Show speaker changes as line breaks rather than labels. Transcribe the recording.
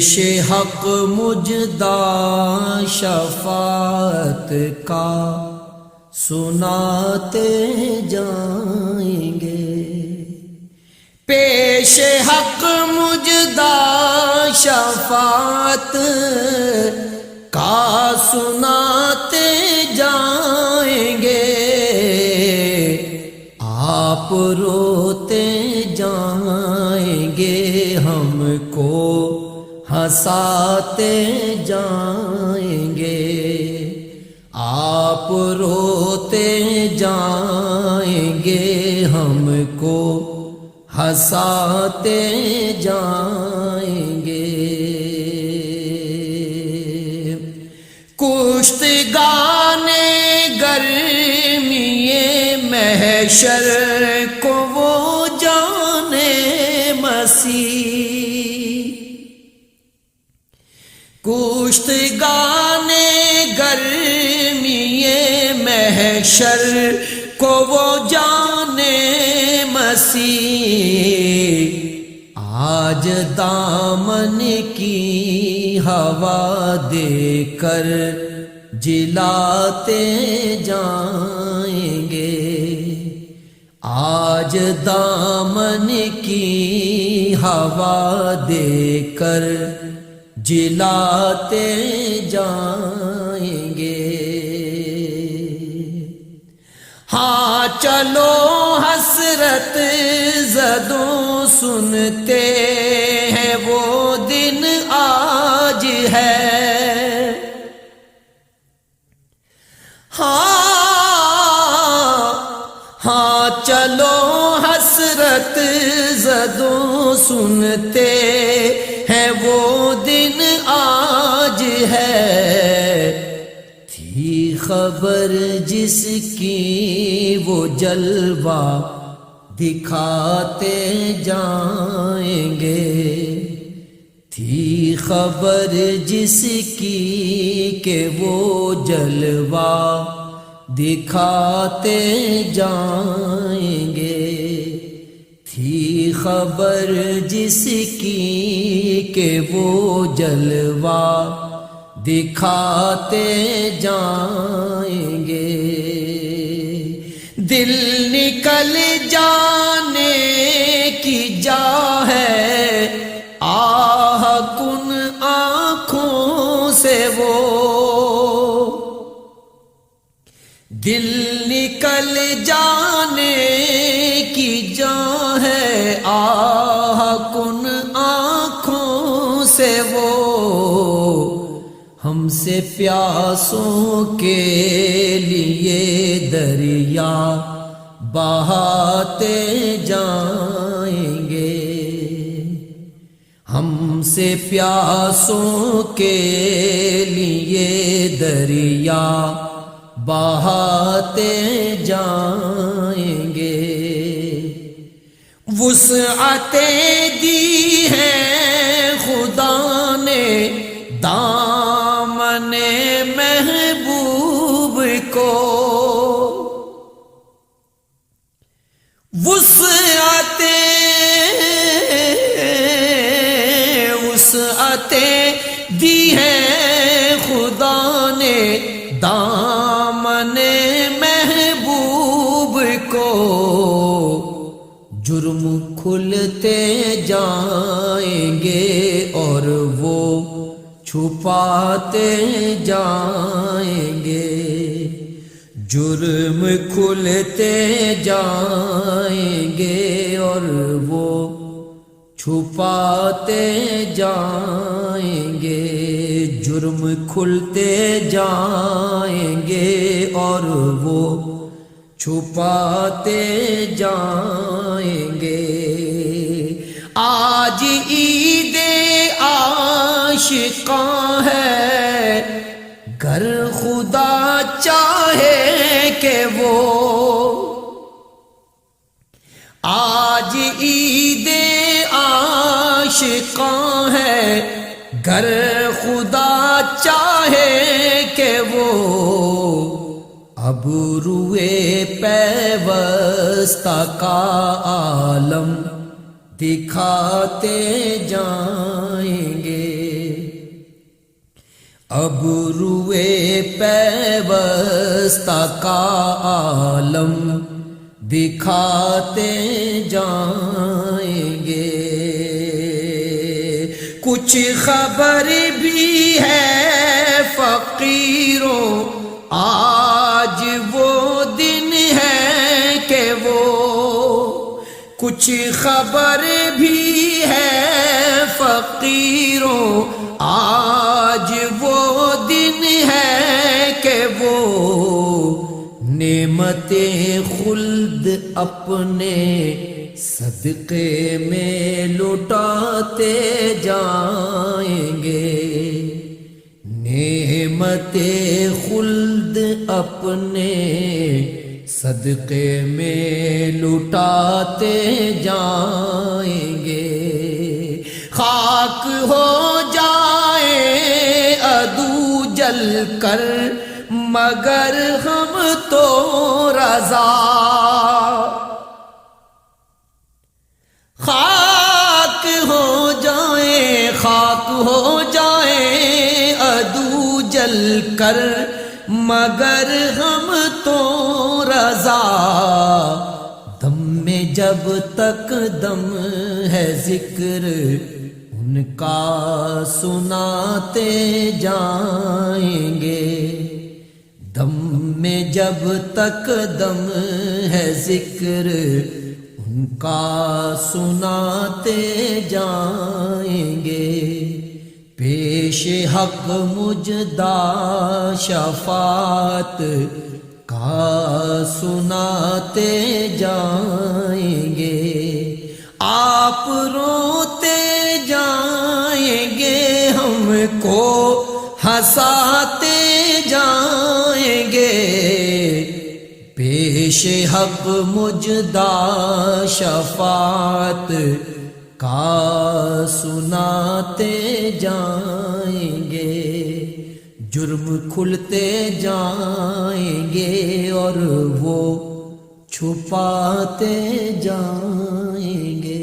پیش حق مجدہ شفاعت کا سناتے جائیں گے، پیش حق مجدہ شفاعت کا سناتے جائیں گے، آپ روتے جائیں گے، ہم کو ہنساتے جائیں گے، آپ روتے جائیں گے، ہم کو ہنساتے جائیں گے۔ کشتگان گرمی محشر کو وہ جانے مسیح، کشتگان گرمی محشر کو وہ جانے مسیح، آج دامن کی ہوا دے کر جلاتے جائیں گے، آج دامن کی ہوا دے کر جلاتے جائیں گے۔ ہاں چلو حسرت زدوں سنتے ہیں وہ دن آج ہے، ہاں چلو حسرت زدوں سنتے ہیں وہ دن آج ہے، تھی خبر جس کی وہ جلوہ دکھاتے جائیں گے، تھی خبر جس کی کہ وہ جلوہ دکھاتے جائیں گے، تھی خبر جس کی کہ وہ جلوہ دکھاتے جائیں گے۔ دل نکل جانے کی جا ہے آہ کن آنکھوں سے وہ، دل نکل جانے کی جا ہے آہ کن آنکھوں سے وہ، ہم سے پیاسوں کے لیے دریا بہاتے جائیں گے، ہم سے پیاسوں کے لیے دریا بہاتے جائیں گے۔ وسعتیں دی ہیں خدا نے دامن محبوب کو، وسعتیں دی ہیں خدا نے دامن محبوب کو، جرم کھلتے جائیں گے اور وہ چھپاتے جائیں گے، جرم کھلتے جائیں گے اور وہ چھپاتے جائیں گے، جرم کھلتے جائیں گے اور وہ چھپاتے جائیں گے۔ آج عید عاشقاں ہے، گر خدا چاہے کہ وہ، آج عید عاشقاں ہے، گر خدا چاہے کہ وہ، اب روئے پیوستہ کا عالم دکھاتے جائیں گے۔ اب روئے پیوستہ کا عالم دکھاتے جائیں گے. کچھ خبر بھی ہے فقیروں آج وہ دن ہے کہ وہ، کچھ خبر بھی ہے فقیروں آج وہ دن ہے کہ وہ نعمت خلد اپنے صدقے میں لٹاتے جائیں گے. نعمت خلد اپنے صدقے میں لٹاتے جائیں گے. خاک ہو جائے عدو جل کر مگر ہم تو رضا، خاک ہو جائے عدو جل کر مگر ہم تو رضا. دم میں جب تک دم ہے ذکر ان کا سناتے جائیں گے. دم میں جب تک دم ہے ذکر ان کا سناتے جائیں گے. پیش حق مجدہ شفاعت کا سناتے جائیں گے. آپ روتے جائیں گے ہم کو ہنساتے جائیں گے. پیش حق مجدہ شفاعت کا سناتے جائیں گے. جرم کھلتے جائیں گے اور وہ چھپاتے جائیں گے.